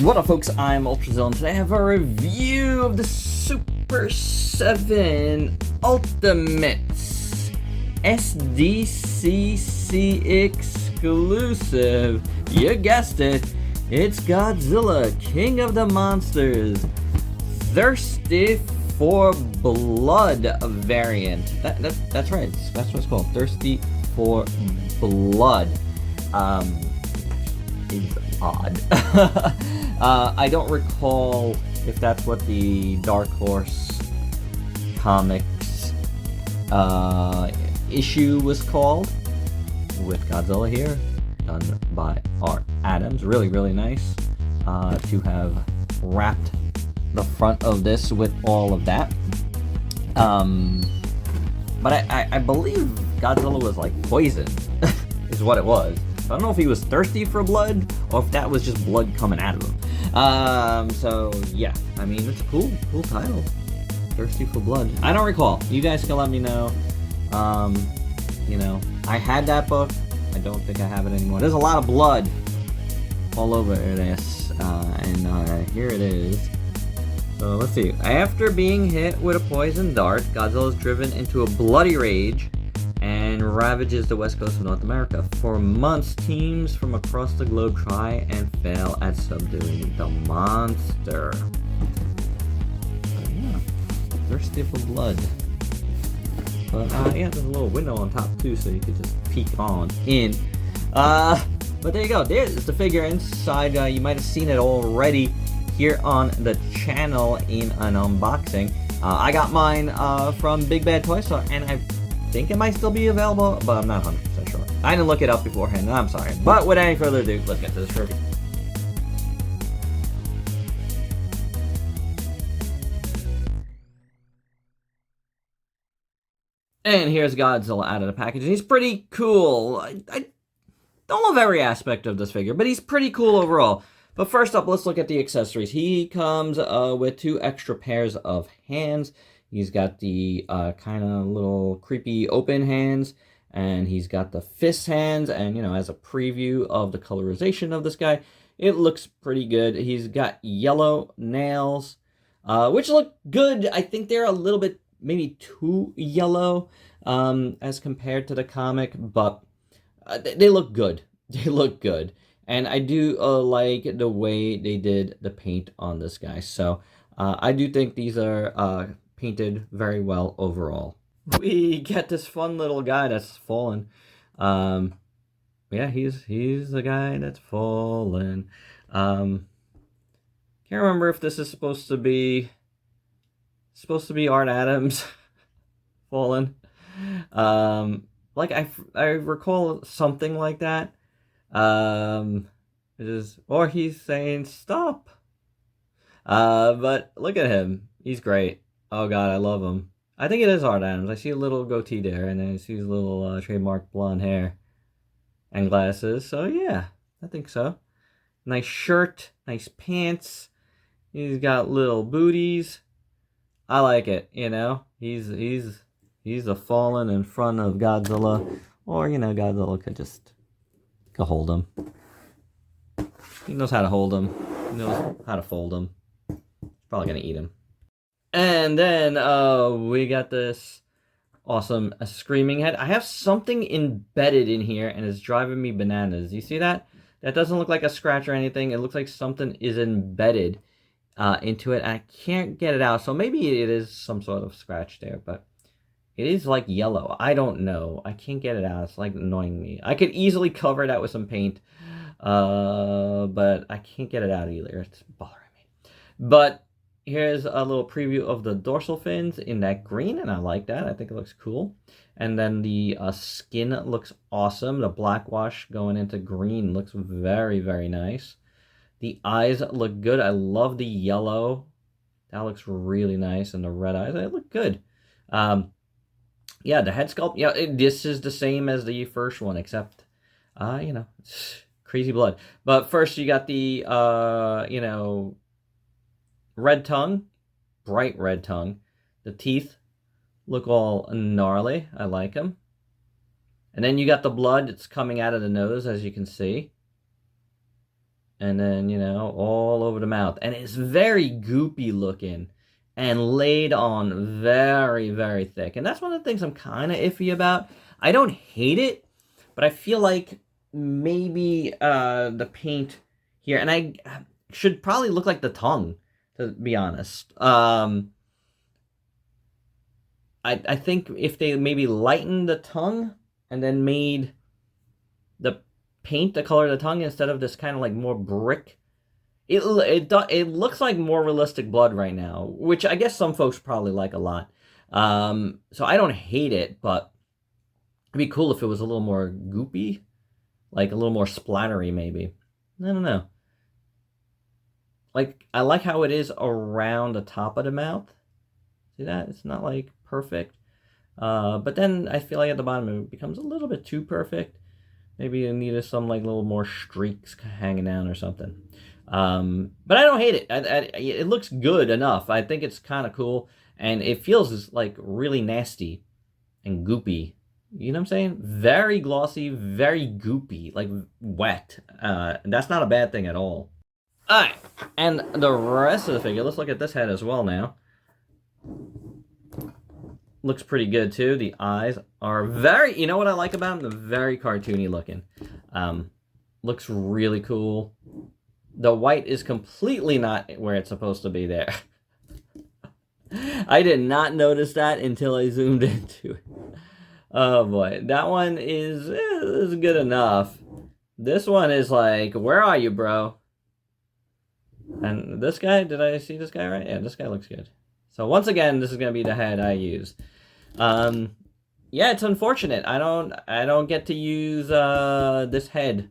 What up, folks? I'm Ultrazillatoys, and today I have a review of the Super 7 Ultimates SDCC exclusive. You guessed it, it's Godzilla, King of the Monsters, Thirsty for Blood variant. That's right, that's what it's called, Thirsty for Blood. Is odd. I don't recall if that's what the Dark Horse Comics issue was called, with Godzilla here, done by Art Adams. Really, really nice to have wrapped the front of this with all of that. But I believe Godzilla was like poisoned, is what it was. I don't know if he was thirsty for blood or if that was just blood coming out of him. So yeah, I mean, it's a cool title. Thirsty for Blood. I don't recall. You guys can let me know. You know, I had that book. I don't think I have it anymore. There's a lot of blood all over this, and here it is. So let's see. After being hit with a poison dart, Godzilla is driven into a bloody rage and ravages the west coast of North America. For months, teams from across the globe try and fail at subduing the monster. So yeah, thirsty for blood. But yeah, there's a little window on top too, so you could just peek on in. But there you go. There's the figure inside. You might have seen it already here on the channel in an unboxing. I got mine from Big Bad Toy Store, and I think it might still be available, but I'm not 100% sure. I didn't look it up beforehand, I'm sorry. But without any further ado, let's get to this review. And here's Godzilla out of the package. He's pretty cool. I don't love every aspect of this figure, but he's pretty cool overall. But first up, let's look at the accessories. He comes with 2 extra pairs of hands. He's got the kind of little creepy open hands, and he's got the fist hands, and, you know, as a preview of the colorization of this guy, it looks pretty good. He's got yellow nails, which look good. I think they're a little bit, maybe too yellow as compared to the comic, but they look good. They look good. And I do like the way they did the paint on this guy. So I do think these are painted very well overall. We get this fun little guy that's fallen. Yeah, he's the guy that's fallen. Can't remember if this is supposed to be Art Adams fallen. Like I recall something like that. It is, or he's saying stop. But look at him. He's great. Oh god, I love him. I think it is Art Adams. I see a little goatee there, and then I see his little trademark blonde hair and glasses. So yeah, I think so. Nice shirt, nice pants. He's got little booties. I like it. You know, he's a fallen in front of Godzilla, or you know, Godzilla could just go hold him. He knows how to hold him. He knows how to fold him. Probably gonna eat him. And then we got this awesome screaming head. I have something embedded in here, and it's driving me bananas. You see that? That doesn't look like a scratch or anything. It looks like something is embedded into it. I can't get it out, so maybe it is some sort of scratch there, but it is like yellow. I don't know. I can't get it out. It's like annoying me. I could easily cover it out with some paint, but I can't get it out either. It's bothering me. But here's a little preview of the dorsal fins in that green, and I like that. I think it looks cool. And then the skin looks awesome. The black wash going into green looks very, very nice. The eyes look good. I love the yellow. That looks really nice. And the red eyes, they look good. Yeah, the head sculpt, yeah, this is the same as the first one, except, you know, crazy blood. But first you got the, you know, red tongue, bright red tongue. The teeth look all gnarly. I like them. And then you got the blood that's coming out of the nose, as you can see. And then, you know, all over the mouth. And it's very goopy looking and laid on very, very thick. And that's one of the things I'm kind of iffy about. I don't hate it, but I feel like maybe the paint here, and I should probably look like the tongue, to be honest. I think if they maybe lightened the tongue and then made the paint the color of the tongue instead of this kind of like more brick, it looks like more realistic blood right now, which I guess some folks probably like a lot. So I don't hate it, but it'd be cool if it was a little more goopy, like a little more splattery maybe. I don't know. Like, I like how it is around the top of the mouth. See that? It's not like perfect. But then I feel like at the bottom it becomes a little bit too perfect. Maybe you needed some like little more streaks hanging down or something. But I don't hate it. It looks good enough. I think it's kind of cool. And it feels like really nasty and goopy. You know what I'm saying? Very glossy, very goopy, like wet. That's not a bad thing at all. Alright, and the rest of the figure, let's look at this head as well now. Looks pretty good too. The eyes are very, you know what I like about them? They're very cartoony looking. Looks really cool. The white is completely not where it's supposed to be there. I did not notice that until I zoomed into it. Oh boy, that one is good enough. This one is like, where are you, bro? And this guy, did I see this guy right? Yeah, this guy looks good. So once again, this is gonna be the head I use. Yeah, it's unfortunate. I don't get to use this head,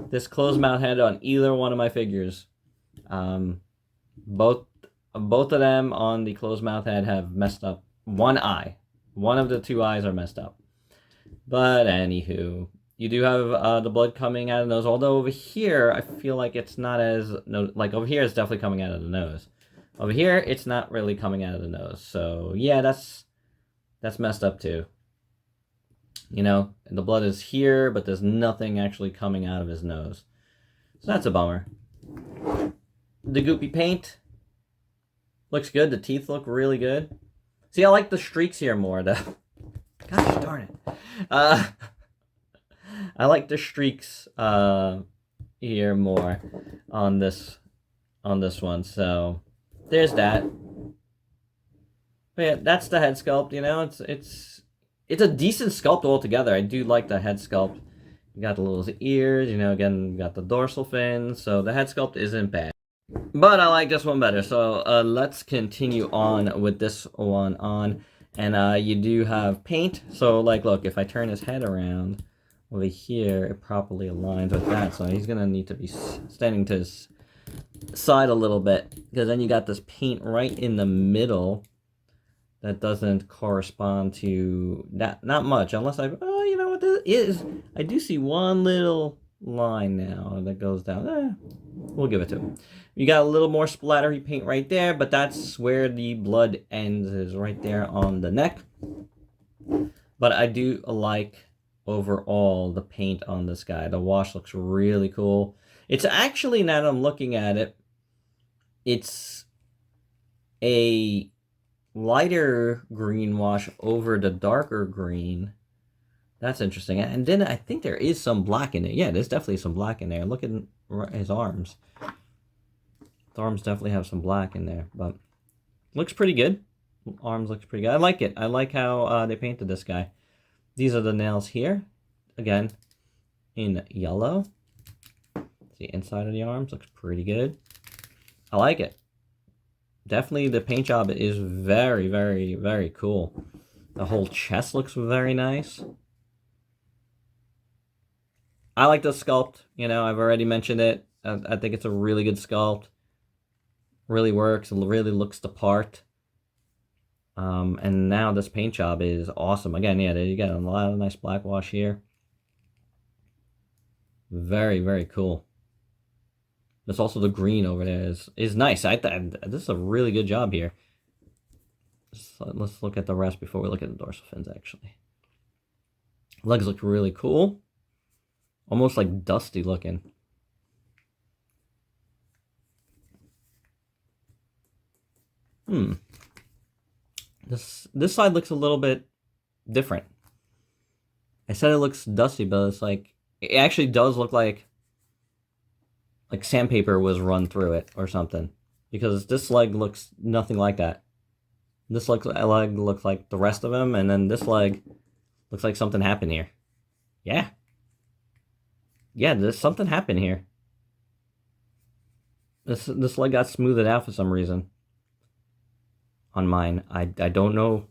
this closed mouth head on either one of my figures. Both of them on the closed mouth head have messed up one eye. One of the two eyes are messed up. But anywho, you do have the blood coming out of the nose. Although over here, I feel like it's not as... No, like over here, it's definitely coming out of the nose. Over here, it's not really coming out of the nose. So yeah, that's messed up too. You know, the blood is here, but there's nothing actually coming out of his nose. So that's a bummer. The goopy paint looks good. The teeth look really good. See, I like the streaks here more, though. Gosh darn it. I like the streaks here more on this one. So there's that. But yeah, that's the head sculpt. You know, it's a decent sculpt altogether. I do like the head sculpt. You got the little ears. You know, again, you got the dorsal fins. So the head sculpt isn't bad. But I like this one better, so let's continue on with this one on. And you do have paint, so like look, if I turn his head around over here, it properly aligns with that, so he's going to need to be standing to his side a little bit, because then you got this paint right in the middle that doesn't correspond to that, not much, unless oh, you know what this is? I do see one little line now that goes down. We'll give it to him. You got a little more splattery paint right there, but that's where the blood ends, is right there on the neck. But I do like overall the paint on this guy. The wash looks really cool. It's actually, now that I'm looking at it, it's a lighter green wash over the darker green. That's interesting. And then I think there is some black in it. Yeah, there's definitely some black in there. Look at his arms. The arms definitely have some black in there, but looks pretty good. Arms looks pretty good. I like it. I like how they painted this guy. These are the nails here. Again, in yellow. The inside of the arms looks pretty good. I like it. Definitely the paint job is very, very, very cool. The whole chest looks very nice. I like the sculpt. You know, I've already mentioned it. I think it's a really good sculpt. Really works. It really looks the part. And now this paint job is awesome. Again, yeah, you got a lot of nice black wash here. Very, very cool. There's also the green over there is nice. I thought this is a really good job here. So let's look at the rest before we look at the dorsal fins, actually. Legs look really cool. Almost like dusty looking. This side looks a little bit different. I said it looks dusty, but it's like, it actually does look like sandpaper was run through it or something. Because this leg looks nothing like that. This leg looks like the rest of them, and then this leg looks like something happened here. Yeah. Yeah, there's something happened here. This leg got smoothed out for some reason. On mine. I don't know.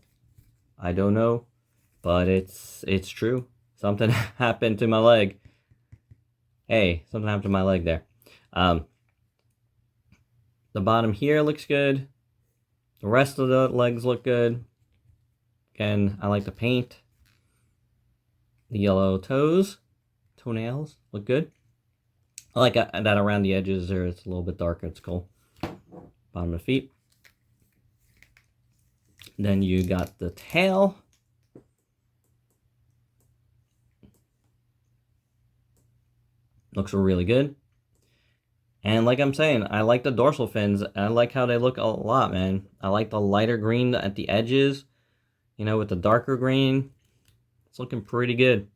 I don't know. But it's true. Something happened to my leg. Hey, something happened to my leg there. The bottom here looks good. The rest of the legs look good. Again, I like the paint. The yellow toenails look good. I like that around the edges there. It's a little bit darker. It's cool. Bottom of the feet. Then you got the tail. Looks really good. And like I'm saying, I like the dorsal fins. I like how they look a lot, man. I like the lighter green at the edges, you know, with the darker green. It's looking pretty good.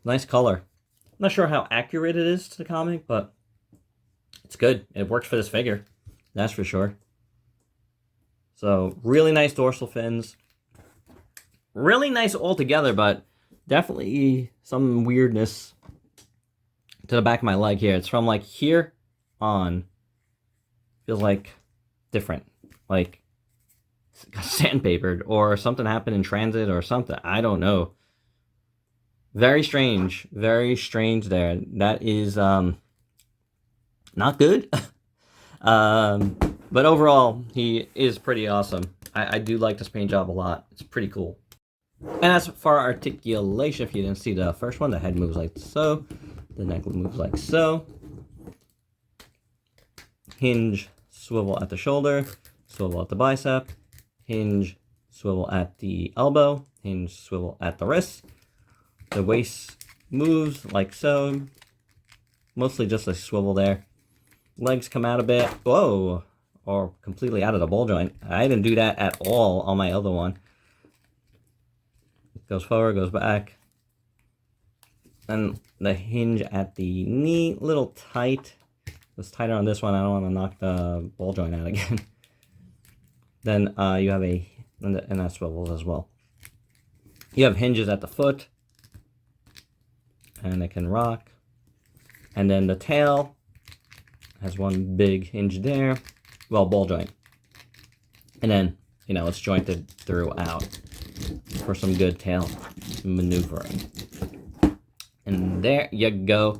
Nice color. I'm not sure how accurate it is to the comic, but it's good. It works for this figure. That's for sure. So, really nice dorsal fins. Really nice altogether, but definitely some weirdness to the back of my leg here. It's from like here on. Feels like different. Like sandpapered or something happened in transit or something. I don't know. Very strange. Very strange there. That is not good. But overall, he is pretty awesome. I do like this paint job a lot. It's pretty cool. And as for articulation, if you didn't see the first one, the head moves like so. The neck moves like so. Hinge, swivel at the shoulder, swivel at the bicep, hinge, swivel at the elbow, hinge, swivel at the wrist. The waist moves like so. Mostly just a swivel there. Legs come out a bit. Whoa! Or completely out of the ball joint. I didn't do that at all on my other one. It goes forward, goes back. And the hinge at the knee, little tight. It's tighter on this one. I don't want to knock the ball joint out again. Then you have and that swivels as well. You have hinges at the foot. And it can rock. And then the tail has one big hinge there. Well, ball joint. And then, you know, it's jointed throughout for some good tail maneuvering. And there you go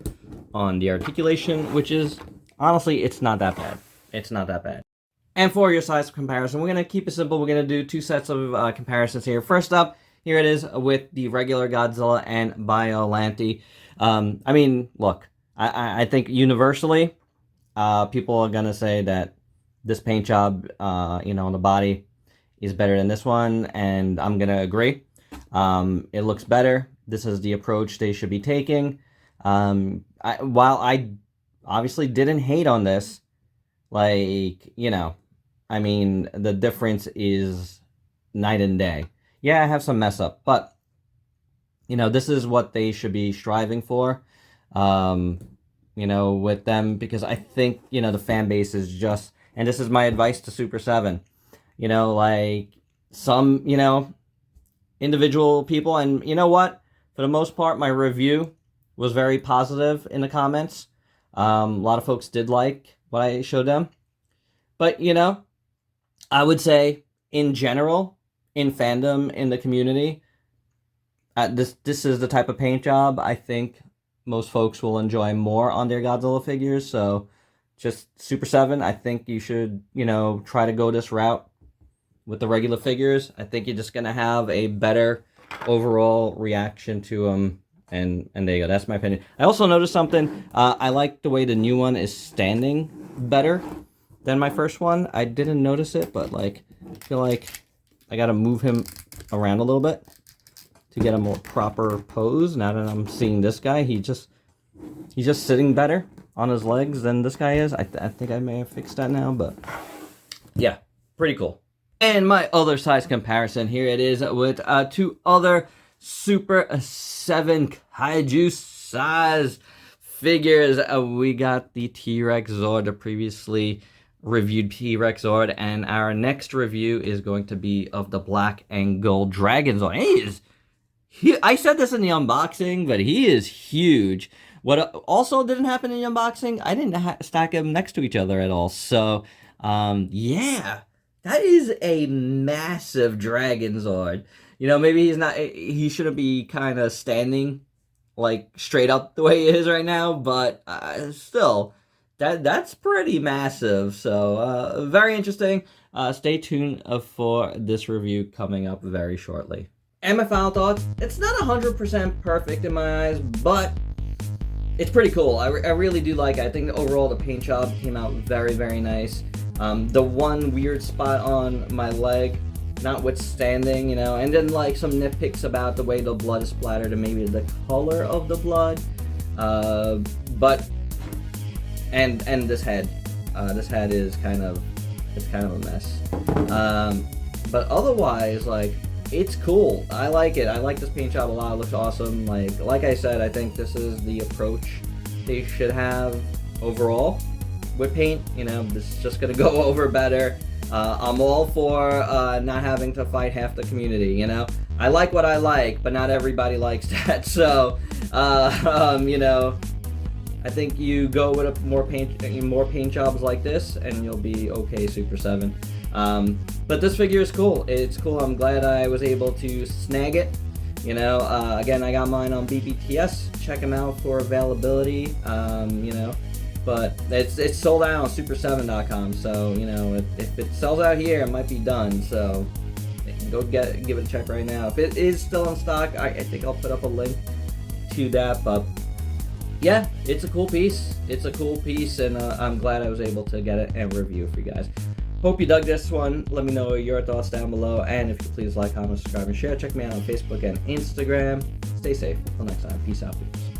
on the articulation, which is, honestly, it's not that bad. It's not that bad. And for your size comparison, we're going to keep it simple. We're going to do two sets of comparisons here. First up, here it is with the regular Godzilla and Biollante. I mean, look, I think universally, people are going to say that this paint job, you know, on the body is better than this one, and I'm going to agree. It looks better. This is the approach they should be taking. While I obviously didn't hate on this, like, you know, I mean, the difference is night and day. Yeah, I have some mess up, but, you know, this is what they should be striving for, you know, with them, because I think, you know, the fan base is just, and this is my advice to Super7, you know, like, some, you know, individual people, and you know what? For the most part, my review was very positive in the comments. A lot of folks did like what I showed them. But, you know, I would say, in general, in fandom, in the community, this is the type of paint job I think most folks will enjoy more on their Godzilla figures. So, just Super7, I think you should, you know, try to go this route with the regular figures. I think you're just going to have a better overall reaction to them. And there you go. That's my opinion. I also noticed something. I like the way the new one is standing better than my first one. I didn't notice it, but like, I feel like I got to move him around a little bit to get a more proper pose. Now that I'm seeing this guy, he's just sitting better on his legs than this guy is. I think I may have fixed that now, but Yeah, pretty cool. And my other size comparison, here it is with two other Super 7 Kaiju size figures. We got the T-Rex Zord, the previously reviewed T-Rex Zord, and our next review is going to be of the black and gold Dragon Zord. I said this in the unboxing, but he is huge. What also didn't happen in the unboxing, I didn't stack them next to each other at all. So, yeah, that is a massive Dragon Zord. You know, maybe he shouldn't be kind of standing like straight up the way he is right now, but still, that's pretty massive. So, very interesting. Stay tuned for this review coming up very shortly. And my final thoughts, it's not 100% perfect in my eyes, but it's pretty cool. I really do like it. I think overall the paint job came out very, very nice. The one weird spot on my leg, notwithstanding, you know, and then like some nitpicks about the way the blood is splattered and maybe the color of the blood. But this head is kind of a mess. But otherwise, like, it's cool. I like it. I like this paint job a lot. It looks awesome. Like I said, I think this is the approach they should have overall with paint. You know, this is just gonna go over better. I'm all for not having to fight half the community. You know, I like what I like, but not everybody likes that. So, you know, I think you go with more paint jobs like this, and you'll be okay, Super 7. But this figure is cool. It's cool. I'm glad I was able to snag it. You know, again, I got mine on BBTS. Check them out for availability. You know, but it's sold out on SUPER7.com. So, you know, if it sells out here, it might be done. So go give it a check right now. If it is still in stock, I think I'll put up a link to that. But yeah, it's a cool piece. It's a cool piece, and I'm glad I was able to get it and review it for you guys. Hope you dug this one. Let me know your thoughts down below. And if you please like, comment, subscribe, and share. Check me out on Facebook and Instagram. Stay safe. Until next time. Peace out, peeps.